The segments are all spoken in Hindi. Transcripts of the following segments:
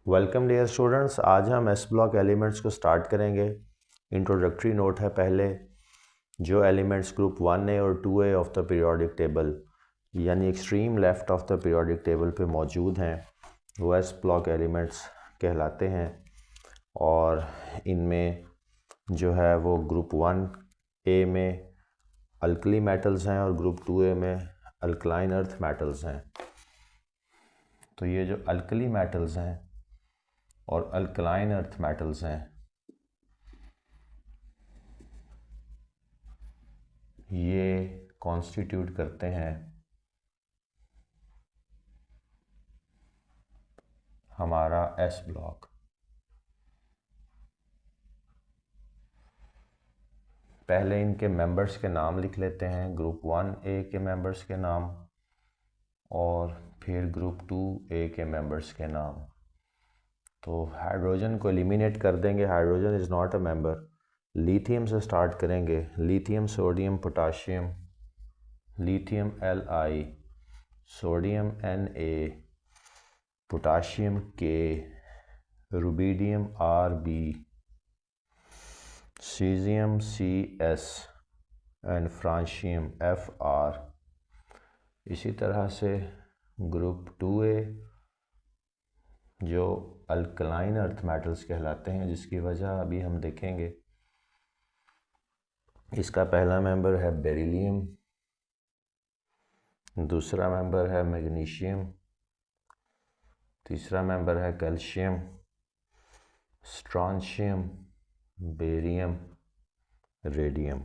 वेलकम डियर स्टूडेंट्स, आज हम एस ब्लॉक एलिमेंट्स को स्टार्ट करेंगे। इंट्रोडक्टरी नोट है पहले, जो एलिमेंट्स ग्रुप 1A और 2A of the periodic table यानी extreme left of the periodic table पे मौजूद हैं वो एस ब्लॉक एलिमेंट्स कहलाते हैं। और इनमें जो है वो ग्रुप 1A में अल्कली मेटल्स हैं और ग्रुप 2A में अल्कलाइन अर्थ मेटल्स हैं। तो ये जो अल्कली मेटल्स हैं और अल्कलाइन अर्थ मेटल्स हैं, ये कॉन्स्टिट्यूट करते हैं हमारा एस ब्लॉक। पहले इनके मेंबर्स के नाम लिख लेते हैं, ग्रुप 1A के मेंबर्स के नाम और फिर ग्रुप 2A के मेंबर्स के नाम। तो हाइड्रोजन को एलिमिनेट कर देंगे, hydrogen is not a member. Lithium से स्टार्ट करेंगे, lithium, sodium, potassium, lithium Li, sodium Na, potassium K, rubidium Rb, caesium Cs and francium Fr। इसी तरह से ग्रुप 2A जो अल्कलाइन अर्थ मेटल्स कहलाते हैं, जिसकी वजह अभी हम देखेंगे। इसका पहला मेंबर है बेरिलियम, दूसरा मेंबर है मैग्नीशियम, तीसरा मेंबर है कैल्शियम, स्ट्रॉन्शियम, बेरियम, रेडियम।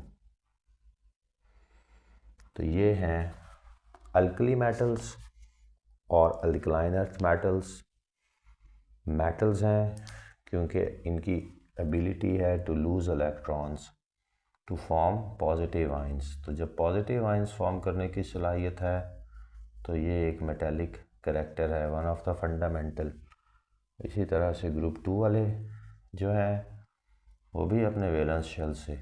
तो ये हैं अल्कली मेटल्स और अल्कलाइन अर्थ मेटल्स हैं क्योंकि इनकी एबिलिटी है to lose electrons to form positive ions. तो जब पॉजिटिव आयंस फॉर्म करने की सलाहियत है तो ये एक मेटेलिक करैक्टर है, वन ऑफ द फंडामेंटल। इसी तरह से ग्रुप 2 वाले जो हैं वो भी अपने वैलेंस शेल से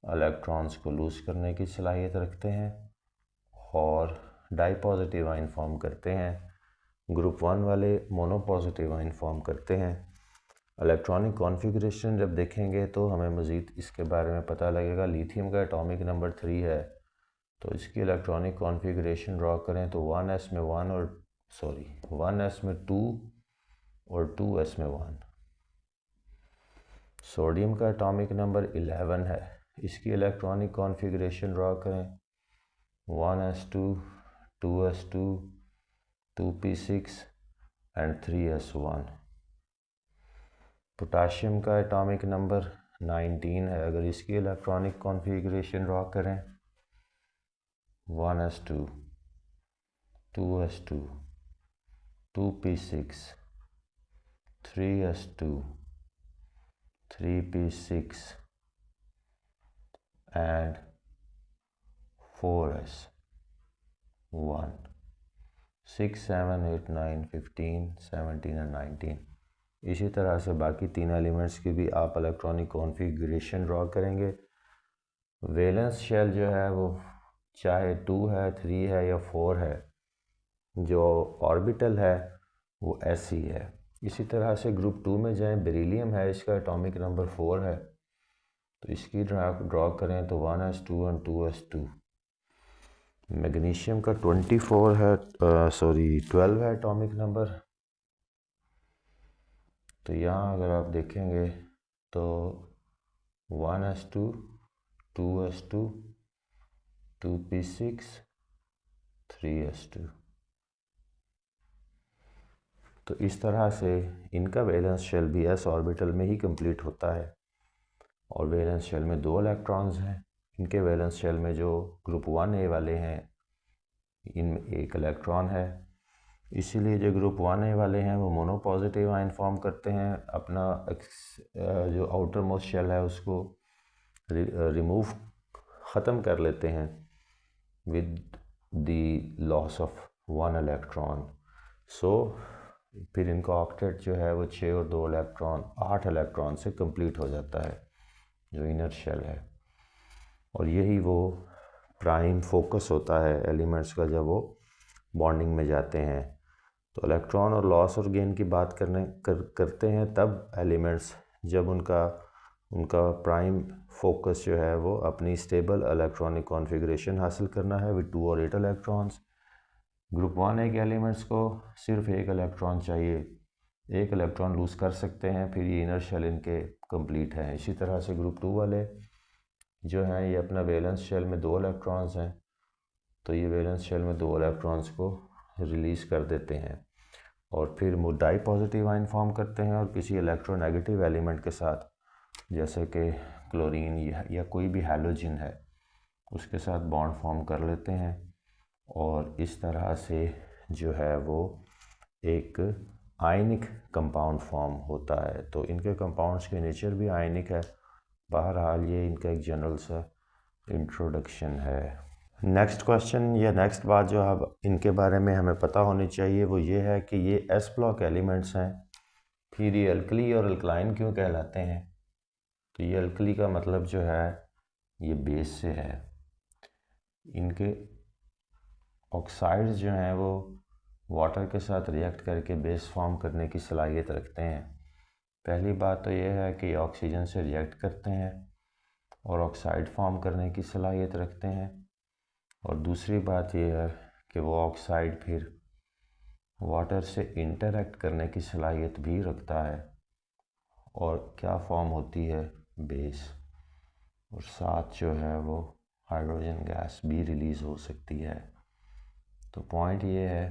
इलेक्ट्रॉन्स को लूज़ करने की सलाहियत रखते हैं और डाई पॉजिटिव आयन फॉर्म करते हैं। ग्रुप 1 वाले मोनो पॉजिटिव आयन फॉर्म करते हैं। इलेक्ट्रॉनिक कॉन्फ़िगरेशन जब देखेंगे तो हमें मज़ीद इसके बारे में पता लगेगा। लिथियम का एटॉमिक नंबर 3 है, तो इसकी इलेक्ट्रॉनिक कॉन्फ़िगरेशन ड्रॉ करें तो 1s में 1s में 2 और 2s में 1। सोडियम का एटॉमिक नंबर 11 है, इसकी इलेक्ट्रॉनिक कॉन्फ़िगरेशन ड्रॉ करें 1s2, 2s2, 2p6 and 3s1। Potassium का एटॉमिक नंबर 19 है, अगर इसकी इलेक्ट्रॉनिक कॉन्फ़िगरेशन ड्रॉ करें 1s2, 2s2, 2p6, 3s2, 3p6 and 4s1। 6, 7, 8, 9, 15, 17 and 19। इसी तरह से बाकी 3 एलिमेंट्स की भी आप इलेक्ट्रॉनिक कॉन्फ़िगरेशन ड्रॉ करेंगे। वैलेंस शेल जो है वो चाहे 2 है, 3 है या 4 है, जो ऑर्बिटल है वो ऐसी है। इसी तरह से ग्रुप 2 में जाएं, बेरिलियम है, इसका एटॉमिक नंबर 4 है, तो इसकी ड्रॉ करें तो 1s2 एंड 2s2। मैग्नीशियम का 12 है एटॉमिक नंबर। तो यहाँ अगर आप देखेंगे तो 1s2, 2s2, 2p6, 3s2। तो इस तरह से इनका वैलेंस शेल भी एस ऑर्बिटल में ही कंप्लीट होता है और वैलेंस शेल में 2 इलेक्ट्रॉन्स हैं। इनके वैलेंस शेल में जो ग्रुप 1A वाले हैं इनमें 1 इलेक्ट्रॉन है, इसीलिए जो ग्रुप 1A वाले हैं वो मोनो पॉजिटिव आयन फॉर्म करते हैं। अपना जो आउटर मोस्ट शेल है उसको रिमूव ख़त्म कर लेते हैं with the loss of 1 electron. So फिर इनका ऑक्टेट जो है वो 6 और 2 इलेक्ट्रॉन 8 इलेक्ट्रॉन से कंप्लीट हो जाता है जो इनर शेल है। और यही वो प्राइम फोकस होता है एलिमेंट्स का जब वो बॉन्डिंग में जाते हैं। तो इलेक्ट्रॉन और लॉस और गेन की बात करते हैं तब एलिमेंट्स जब उनका प्राइम फोकस जो है वो अपनी स्टेबल इलेक्ट्रॉनिक कॉन्फ़िगरेशन हासिल करना है विद 2 और 8 इलेक्ट्रॉन्स। ग्रुप 1 के एलिमेंट्स को सिर्फ एक इलेक्ट्रॉन चाहिए, एक इलेक्ट्रॉन लूज़ कर सकते हैं, फिर ये इनर शेल इनके कंप्लीट है। इसी तरह से ग्रुप 2 वाले जो हैं ये अपना वैलेंस शेल में 2 इलेक्ट्रॉन्स हैं, तो ये वैलेंस शेल में 2 इलेक्ट्रॉन्स को रिलीज़ कर देते हैं और फिर डाई पॉजिटिव आयन फॉर्म करते हैं और किसी इलेक्ट्रोनेगेटिव एलिमेंट के साथ जैसे कि क्लोरीन या कोई भी हैलोजन है उसके साथ बॉन्ड फॉर्म कर लेते हैं और इस तरह से जो है वो एक आयनिक कंपाउंड फॉर्म होता है। तो इनके कंपाउंड्स के नेचर भी आयनिक है। बहरहाल ये इनका एक जनरल सा इंट्रोडक्शन है। नेक्स्ट क्वेश्चन या नेक्स्ट बात जो अब इनके बारे में हमें पता होनी चाहिए वो ये है कि ये एस ब्लॉक एलिमेंट्स हैं, फिर ये अल्कली और अल्कलाइन क्यों कहलाते हैं। तो ये अल्कली का मतलब जो है ये बेस से है। इनके ऑक्साइड्स जो हैं वो वाटर के साथ रिएक्ट करके बेस फॉर्म करने की सलाहियत रखते हैं। पहली बात तो ये है कि ऑक्सीजन से रिएक्ट करते हैं और ऑक्साइड फॉर्म करने की सलाहियत रखते हैं, और दूसरी बात यह है कि वो ऑक्साइड फिर वाटर से इंटरैक्ट करने की सलाहियत भी रखता है और क्या फॉर्म होती है बेस, और साथ जो है वो हाइड्रोजन गैस भी रिलीज़ हो सकती है। तो पॉइंट ये है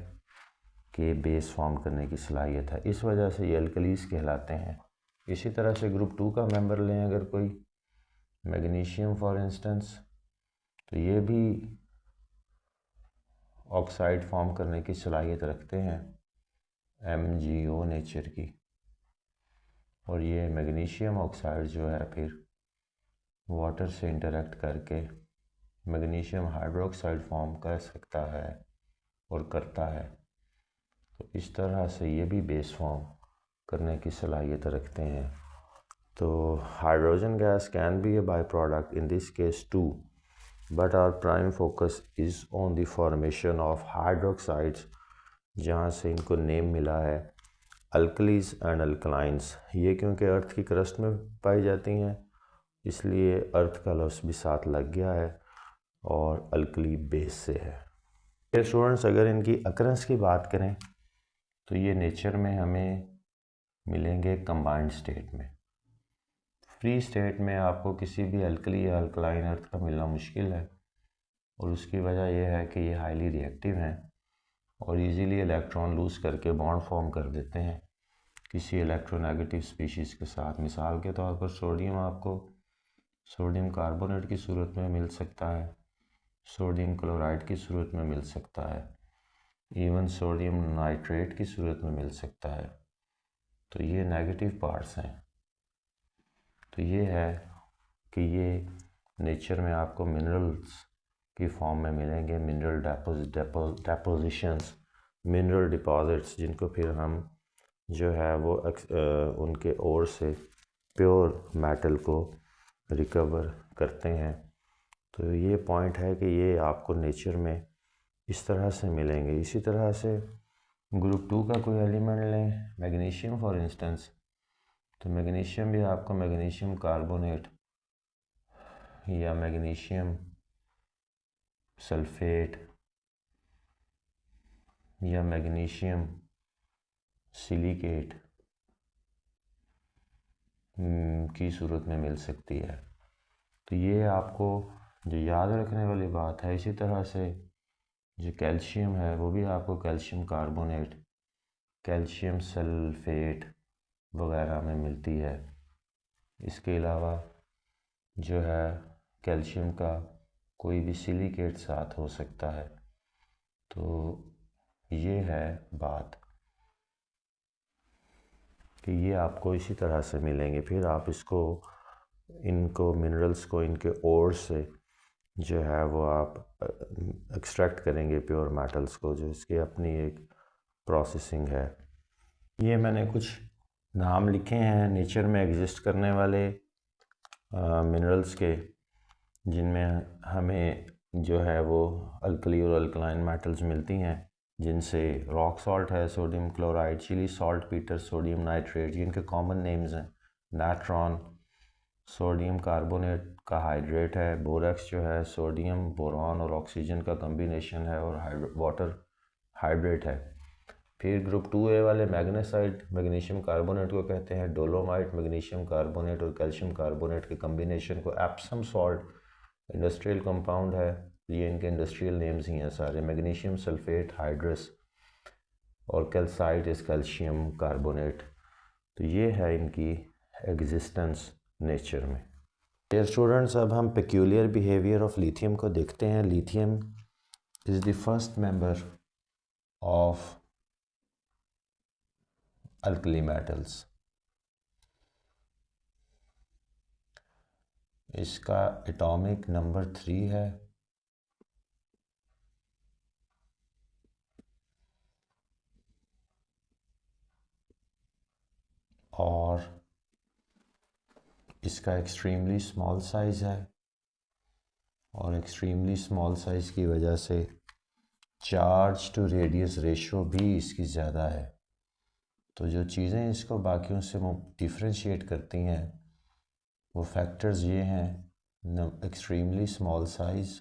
कि बेस फॉर्म करने की सलाहियत है, इस वजह से ये अल्कलीज कहलाते हैं। इसी तरह से ग्रुप 2 का मेंबर लें अगर कोई, मैग्नीशियम फॉर इंस्टेंस, तो ये भी ऑक्साइड फॉर्म करने की सलाहियत रखते हैं MgO नेचर की, और ये मैग्नीशियम ऑक्साइड जो है फिर वाटर से इंटरेक्ट करके मैग्नीशियम हाइड्रोक्साइड फॉर्म कर सकता है और करता है। तो इस तरह से ये भी बेस फॉर्म करने की सलाहियत रखते हैं। तो hydrogen gas can be a by product in this case too, but our prime focus is on the formation of hydroxides, जहाँ से इनको नेम मिला है अल्कलीज एंड अल्कलाइंस। ये क्योंकि अर्थ की क्रस्ट में पाई जाती हैं इसलिए अर्थ का लफ्ज़ भी साथ लग गया है और अल्कली बेस से है। ये स्टूडेंट्स अगर इनकी अकरेंस की बात करें तो ये नेचर में हमें मिलेंगे कंबाइंड स्टेट में। फ्री स्टेट में आपको किसी भी अल्कली या अल्कलाइन अर्थ का मिलना मुश्किल है, और उसकी वजह यह है कि ये हाईली रिएक्टिव हैं और इजीली इलेक्ट्रॉन लूज़ करके बॉन्ड फॉर्म कर देते हैं किसी इलेक्ट्रोनेगेटिव स्पीशीज़ के साथ। मिसाल के तौर पर सोडियम आपको सोडियम कार्बोनेट की सूरत में मिल सकता है, सोडियम क्लोराइड की सूरत में मिल सकता है, इवन सोडियम नाइट्रेट की सूरत में मिल सकता है। तो ये नेगेटिव पार्ट्स हैं। तो ये है कि ये नेचर में आपको मिनरल्स की फॉर्म में मिलेंगे, मिनरल डेपोजिशंस, मिनरल डिपॉजिट्स, जिनको फिर हम जो है वो उनके ओर से प्योर मेटल को रिकवर करते हैं। तो ये पॉइंट है कि ये आपको नेचर में इस तरह से मिलेंगे। इसी तरह से ग्रुप 2 का कोई एलिमेंट लें, मैग्नीशियम फॉर इंस्टेंस, तो मैग्नीशियम भी आपको मैग्नीशियम कार्बोनेट या मैग्नीशियम सल्फेट या मैग्नीशियम सिलिकेट की सूरत में मिल सकती है। तो ये आपको जो याद रखने वाली बात है। इसी तरह से जो कैल्शियम है वो भी आपको कैल्शियम कार्बोनेट, कैल्शियम सल्फेट वगैरह में मिलती है। इसके अलावा जो है कैल्शियम का कोई भी सिलिकेट साथ हो सकता है। तो ये है बात कि ये आपको इसी तरह से मिलेंगे। फिर आप इनको मिनरल्स को इनके ओर से जो है वो आप एक्सट्रैक्ट करेंगे प्योर मेटल्स को, जो इसकी अपनी एक प्रोसेसिंग है। ये मैंने कुछ नाम लिखे हैं नेचर में एग्जिस्ट करने वाले मिनरल्स के, जिनमें हमें जो है वो अल्कली और अल्कलाइन मेटल्स मिलती हैं। जिनसे रॉक सॉल्ट है, sodium chloride, Chile saltpetre, sodium nitrate, जिनके कॉमन नेम्स हैं नाट्रॉन, सोडियम कार्बोनेट का हाइड्रेट है, बोरेक्स जो है सोडियम बोरॉन और ऑक्सीजन का कम्बिनेशन है और वाटर हाइड्रेट है। फिर ग्रुप 2A वाले मैग्नेसाइट मैग्नीशियम कार्बोनेट को कहते हैं डोलोमाइट, मैग्नीशियम कार्बोनेट और कैल्शियम कार्बोनेट के कम्बिनेशन को एप्सम सॉल्ट इंडस्ट्रियल कंपाउंड है, ये इनके इंडस्ट्रियल नेम्स ही हैं सारे। मैग्नीशियम सल्फेट हाइड्रस और कैल्साइट इस कैल्शियम कार्बोनेट। तो ये है इनकी एग्जिस्टेंस नेचर में। डियर स्टूडेंट्स, अब हम पेक्यूलियर बिहेवियर ऑफ लिथियम को देखते हैं। Lithium is the first member of alkali metals. इसका एटॉमिक नंबर 3 है और इसका एक्सट्रीमली स्मॉल साइज़ है और एक्सट्रीमली स्मॉल साइज़ की वजह से चार्ज टू रेडियस रेशो भी इसकी ज़्यादा है। तो जो चीज़ें इसको बाकियों से डिफ्रेंशिएट करती हैं वो फैक्टर्स ये हैं, एक्सट्रीमली स्मॉल साइज़,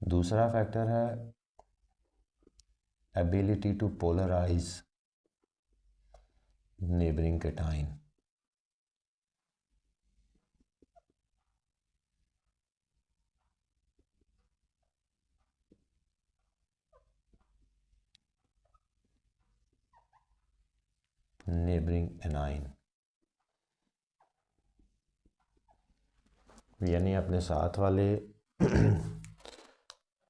दूसरा फैक्टर है ability to polarise neighbouring cation. Neighbouring anion यानी अपने साथ वाले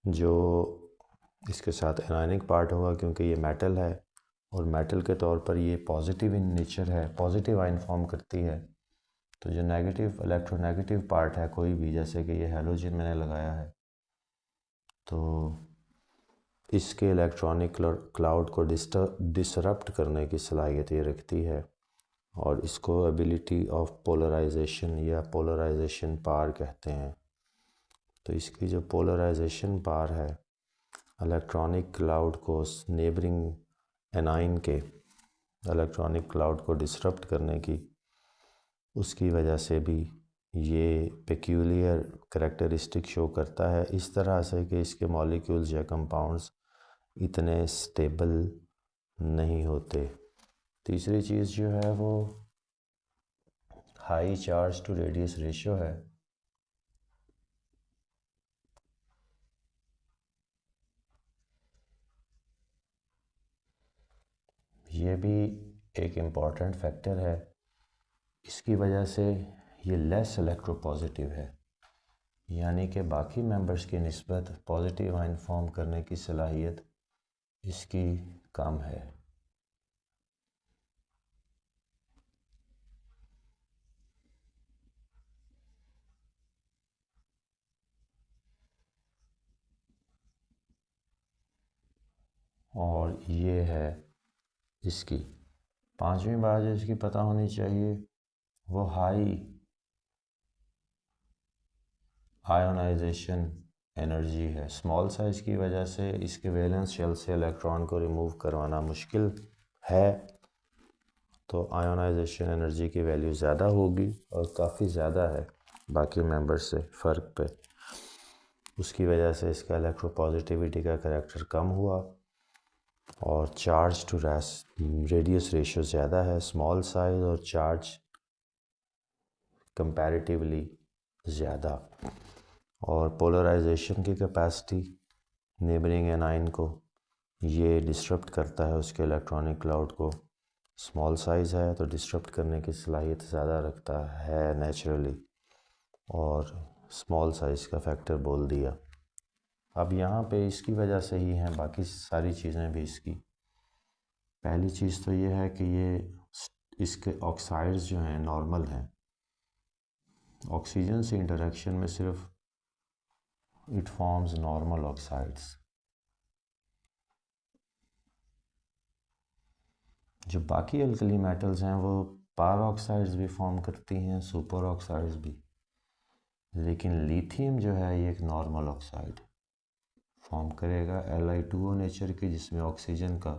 जो इसके साथ एनायनिक पार्ट होगा, क्योंकि ये मेटल है और मेटल के तौर पर ये पॉजिटिव इन नेचर है, पॉजिटिव आयन फॉर्म करती है। तो जो नेगेटिव इलेक्ट्रोनेगेटिव पार्ट है कोई भी, जैसे कि ये हैलोजन मैंने लगाया है, तो इसके इलेक्ट्रॉनिक क्लाउड को डिसरप्ट करने की सलाहियत ये रखती है और इसको एबिलिटी ऑफ पोलराइजेशन या पोलराइजेशन पावर कहते हैं। तो इसकी जो पोलराइजेशन पावर है इलेक्ट्रॉनिक क्लाउड को नेबरिंग एनाइन के इलेक्ट्रॉनिक क्लाउड को डिसरप्ट करने की, उसकी वजह से भी ये पेक्यूलियर करैक्टरिस्टिक शो करता है, इस तरह से कि इसके मॉलिक्यूल्स या कंपाउंड्स इतने स्टेबल नहीं होते। तीसरी चीज़ जो है वो high charge to radius ratio है। ये भी एक इम्पॉर्टेंट फैक्टर है, इसकी वजह से ये लेस इलेक्ट्रोपॉजिटिव है, यानी कि बाकी मेंबर्स की निस्बत पॉजिटिव आयन फॉर्म करने की सलाहियत इसकी कम है। और ये है इसकी पांचवी बात जो इसकी पता होनी चाहिए वो हाई आयोनाइजेशन एनर्जी है। स्मॉल साइज़ की वजह से इसके वैलेंस शेल से इलेक्ट्रॉन को रिमूव करवाना मुश्किल है, तो आयोनाइजेशन एनर्जी की वैल्यू ज़्यादा होगी और काफ़ी ज़्यादा है बाकी मेंबर्स से फ़र्क पे। उसकी वजह से इसका इलेक्ट्रोपॉजिटिविटी का करैक्टर कम हुआ और चार्ज टू रेडियस रेशियो ज़्यादा है। स्मॉल साइज़ और चार्ज कंपैरेटिवली ज़्यादा, और पोलराइजेशन की कैपेसिटी नेबरिंग एनाइन को ये डिस्टर्ब करता है, उसके इलेक्ट्रॉनिक क्लाउड को। स्मॉल साइज़ है तो डिस्टर्ब करने की सलाहियत ज़्यादा रखता है नेचुरली, और स्मॉल साइज़ का फैक्टर बोल दिया। अब यहाँ पे इसकी वजह से ही हैं बाकी सारी चीज़ें भी इसकी। पहली चीज़ तो ये है कि ये इसके ऑक्साइड्स जो हैं नॉर्मल हैं, ऑक्सीजन से इंटरेक्शन में सिर्फ इट फॉर्म्स नॉर्मल ऑक्साइड्स। जो बाकी अल्कली मेटल्स हैं वो पार ऑक्साइड्स भी फॉर्म करती हैं, सुपर ऑक्साइड्स भी, लेकिन लिथियम जो है ये एक नॉर्मल ऑक्साइड फॉर्म करेगा Li2O नेचर की, जिसमें ऑक्सीजन का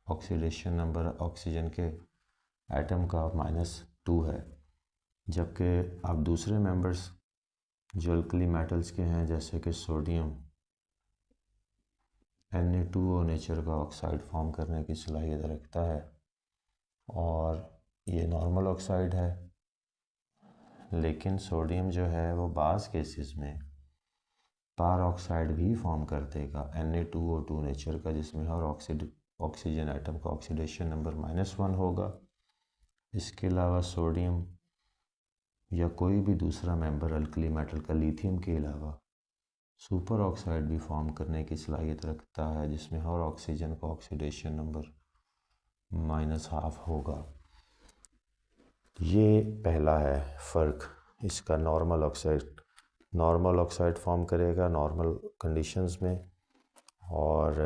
ऑक्सीडेशन नंबर ऑक्सीजन के एटम का -2 है। जबकि आप दूसरे मेंबर्स जो अल्कली मेटल्स के हैं जैसे कि सोडियम Na2O नेचर का ऑक्साइड फॉर्म करने की सलाहियत रखता है और ये नॉर्मल ऑक्साइड है। लेकिन सोडियम जो है वो बाज़ केसेस में पार ऑक्साइड भी फॉर्म कर देगा Na2O2 नेचर का, जिसमें हर ऑक्सीजन एटम का ऑक्सीडेशन नंबर -1 होगा। इसके अलावा सोडियम या कोई भी दूसरा मेंबर अल्कली मेटल का लिथियम के अलावा सुपर ऑक्साइड भी फॉर्म करने की सलाहियत रखता है, जिसमें हर ऑक्सीजन का ऑक्सीडेशन नंबर -1/2 होगा। ये पहला है फ़र्क इसका। नॉर्मल ऑक्साइड फॉर्म करेगा नॉर्मल कंडीशंस में, और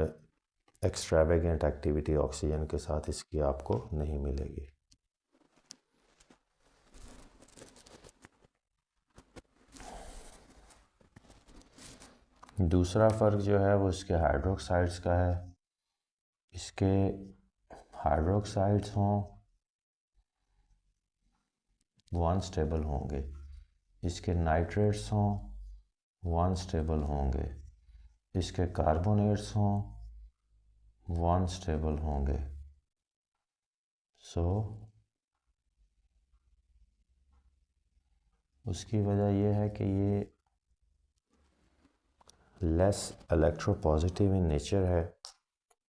एक्स्ट्रावेगेंट एक्टिविटी ऑक्सीजन के साथ इसकी आपको नहीं मिलेगी। दूसरा फ़र्क जो है वो इसके हाइड्रोक्साइड्स का है। इसके हाइड्रोक्साइड्स हों वो अनस्टेबल होंगे, इसके नाइट्रेट्स हों वो अनस्टेबल होंगे, इसके कार्बोनेट्स हों वो अनस्टेबल होंगे। उसकी वजह यह है कि ये लेस इलेक्ट्रोपॉजिटिव इन नेचर है,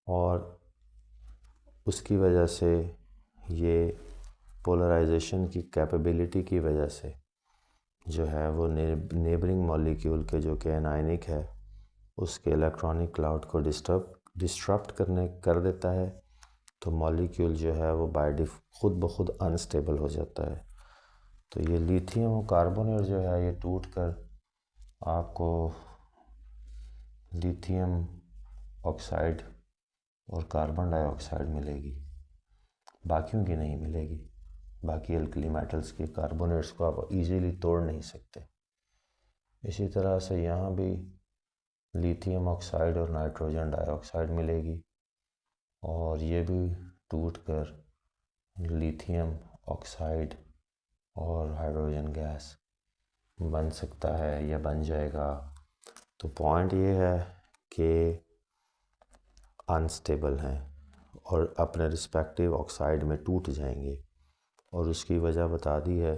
और उसकी वजह से ये पोलराइजेशन की कैपेबिलिटी की वजह से जो है वो नेबरिंग मॉलिक्यूल के जो कि एनायनिक है उसके इलेक्ट्रॉनिक क्लाउड को डिस्ट्रप्ट कर देता है। तो मॉलिक्यूल जो है वो खुद ब खुद अनस्टेबल हो जाता है। तो ये लिथियम और कार्बोनेट जो है ये टूट कर आपको लिथियम ऑक्साइड और कार्बन डाइऑक्साइड मिलेगी, बाकियों की नहीं मिलेगी। बाकी अल्कली मेटल्स के कार्बोनेट्स को आप इजीली तोड़ नहीं सकते। इसी तरह से यहाँ भी लिथियम ऑक्साइड और नाइट्रोजन डाइऑक्साइड मिलेगी, और ये भी टूट कर लिथियम ऑक्साइड और हाइड्रोजन गैस बन सकता है या बन जाएगा। तो पॉइंट ये है कि अनस्टेबल हैं और अपने रिस्पेक्टिव ऑक्साइड में टूट जाएंगे, और उसकी वजह बता दी है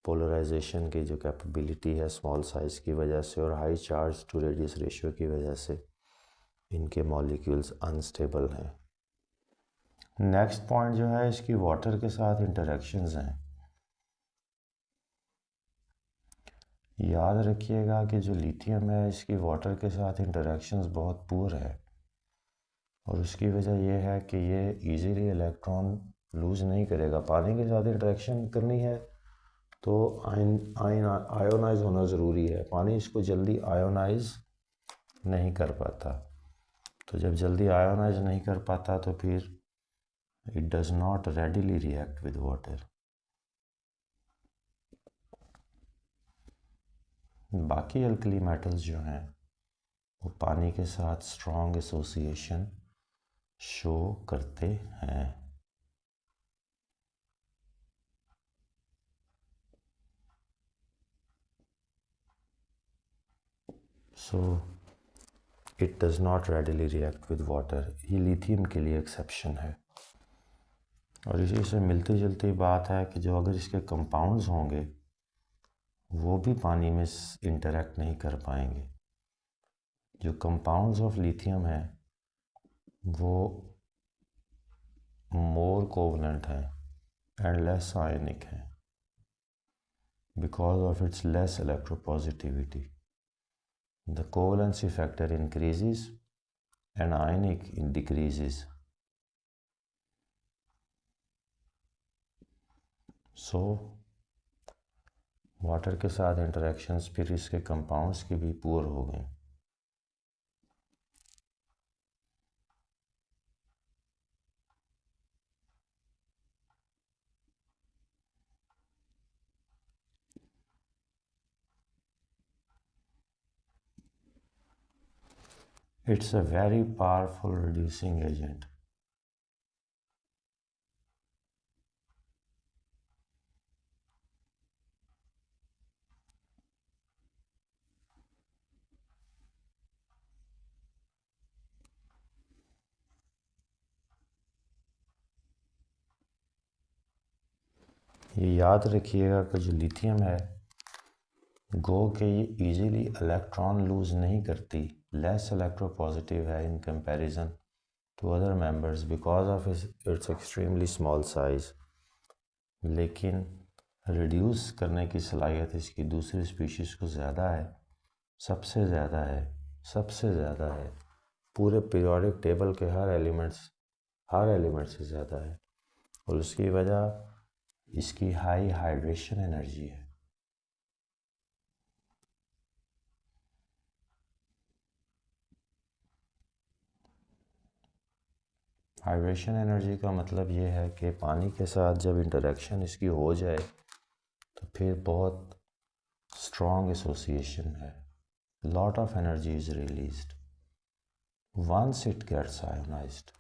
पोलराइजेशन की जो कैपेबिलिटी है स्मॉल साइज़ की वजह से और high charge to radius ratio की वजह से इनके मॉलिक्यूल्स अनस्टेबल हैं। नेक्स्ट पॉइंट जो है इसकी वाटर के साथ इंटरेक्शंस हैं। याद रखिएगा कि जो लिथियम है इसकी वाटर के साथ इंटरेक्शंस बहुत पुअर है, और उसकी वजह यह है कि ये इजीली इलेक्ट्रॉन लूज़ नहीं करेगा। पानी के साथ इंटरेक्शन करनी है तो आयोनाइज होना ज़रूरी है। पानी इसको जल्दी आयोनाइज नहीं कर पाता, तो जब जल्दी आयोनाइज नहीं कर पाता तो फिर it does not readily react with water. बाकी अल्कली मेटल्स जो हैं वो पानी के साथ स्ट्रॉन्ग एसोसिएशन शो करते हैं। So it does not readily react with water. ये लिथियम के लिए एक्सेप्शन है। और इसी से मिलती जुलती बात है कि जो अगर इसके कंपाउंड्स होंगे वो भी पानी में इंटरेक्ट नहीं कर पाएंगे। जो कंपाउंड्स ऑफ लिथियम है वो मोर कोवलेंट हैं एंड लेस आयनिक हैं because of its less electropositivity. The covalency factor increases and ionic decreases. So water के साथ इंटरेक्शंस फिर इसके कंपाउंड्स की भी पुअर हो गई। It's a very powerful reducing agent. ये याद रखिएगा कि जो लिथियम है गो के ये इजीली इलेक्ट्रॉन लूज़ नहीं करती, लेस इलेक्ट्रोपॉजिटिव है in comparison to other members because of its extremely small size, लेकिन रिड्यूस करने की सलाहियत इसकी दूसरी स्पीशीज़ को ज़्यादा है, सबसे ज़्यादा है पूरे पीरियोडिक टेबल के हर एलिमेंट से ज़्यादा है। और उसकी वजह इसकी हाई हाइड्रेशन एनर्जी है। हाइड्रेशन एनर्जी का मतलब ये है कि पानी के साथ जब इंटरेक्शन इसकी हो जाए तो फिर बहुत स्ट्रॉन्ग एसोसिएशन है, lot of energy is released. Once it gets ionised,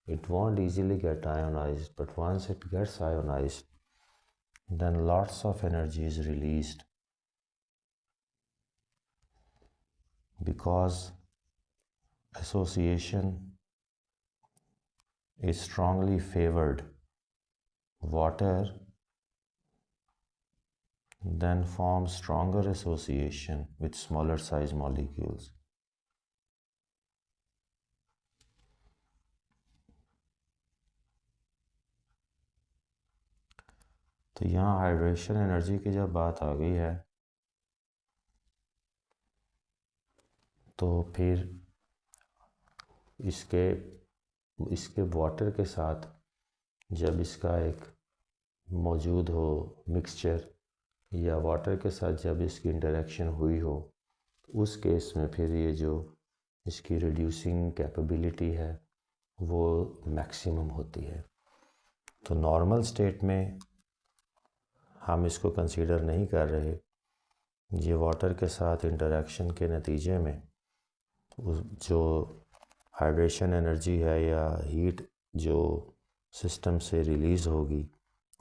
it won't easily get ionized, but once it gets ionized, then lots of energy is released because association is strongly favored. Water then forms stronger association with smaller size molecules. तो यहाँ हाइड्रेशन एनर्जी की जब बात आ गई है तो फिर इसके वाटर के साथ जब इसका एक मौजूद हो मिक्सचर या वाटर के साथ जब इसकी इंटरेक्शन हुई हो तो उस केस में फिर ये जो इसकी रिड्यूसिंग कैपेबिलिटी है वो मैक्सिमम होती है। तो नॉर्मल स्टेट में हम इसको कंसीडर नहीं कर रहे, ये वाटर के साथ इंटरेक्शन के नतीजे में जो हाइड्रेशन एनर्जी है या हीट जो सिस्टम से रिलीज़ होगी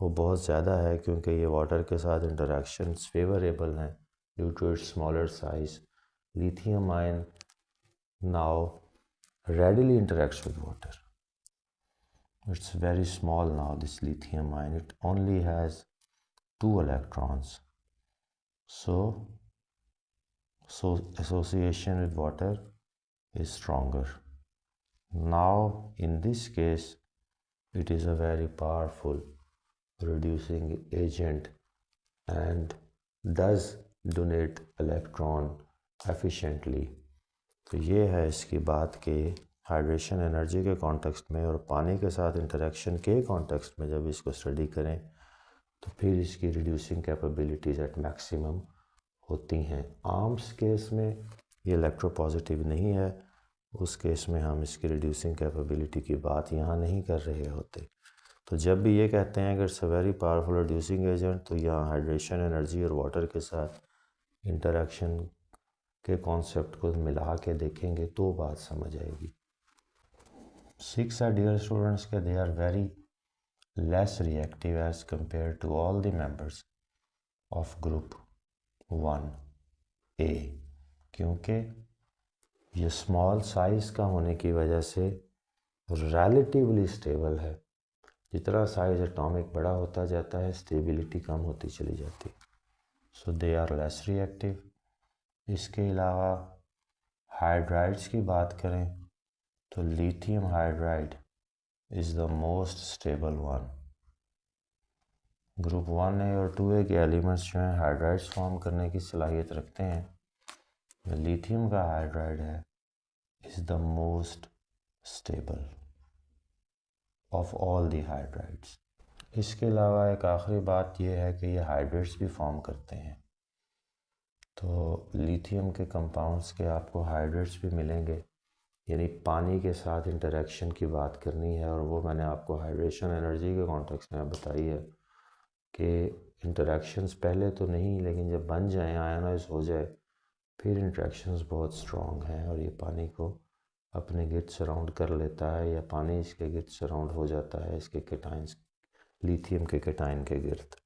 वो बहुत ज़्यादा है, क्योंकि ये वाटर के साथ इंटरेक्शंस फेवरेबल हैं due to its smaller size. Lithium ion now readily interacts with water. It's very small now, this lithium ion. It only has 2 electrons. So association with water is stronger. Now, in this case, it is a very powerful reducing agent and does donate electron efficiently. तो ये है इसकी बात कि हाइड्रेशन एनर्जी के कॉन्टेक्स्ट में और पानी के साथ इंटरेक्शन के कॉन्टेक्स्ट में जब इसको स्टडी करें तो फिर इसकी रिड्यूसिंग कैपेबिलिटीज़ एट मैक्सिमम होती हैं। आर्म्स केस में ये इलेक्ट्रोपॉजिटिव नहीं है, उस केस में हम इसकी रिड्यूसिंग कैपेबिलिटी की बात यहाँ नहीं कर रहे होते। तो जब भी ये कहते हैं कि it's a very powerful reducing agent, तो यहाँ हाइड्रेशन एनर्जी और वाटर के साथ इंटरेक्शन के कॉन्सेप्ट को मिला के देखेंगे तो बात समझ आएगी। 6 are dear students के they are very less reactive as compared to all the members of group 1A, क्योंकि ये स्मॉल साइज का होने की वजह से रिलेटिवली स्टेबल है। जितना साइज एटॉमिक बड़ा होता जाता है स्टेबिलिटी कम होती चली जाती, सो दे आर लेस रिएक्टिव। इसके अलावा हाइड्राइड्स की बात करें तो lithium hydride is the most stable one. Group 1A और 2A के एलिमेंट्स जो हैं हाइड्राइड्स फॉर्म करने की सलाहियत रखते हैं। जो लिथियम का हाइड्राइड है is the most stable of all the hydrides. इसके अलावा एक आखिरी बात यह है कि ये हाइड्रेट्स भी फॉर्म करते हैं। तो लिथियम के कंपाउंड्स के आपको हाइड्रेट्स भी मिलेंगे, यानी पानी के साथ इंटरेक्शन की बात करनी है, और वो मैंने आपको हाइड्रेशन एनर्जी के कॉन्टेक्स्ट में बताई है कि इंटरेक्शंस पहले तो नहीं, लेकिन जब बन जाएं, आयनाइज हो जाए, फिर इंटरेक्शंस बहुत स्ट्रॉन्ग हैं और ये पानी को अपने गिर्द सराउंड कर लेता है या पानी इसके गिर्द सराउंड हो जाता है इसके केटाइंस लिथियम के केटाइन के गिर्द।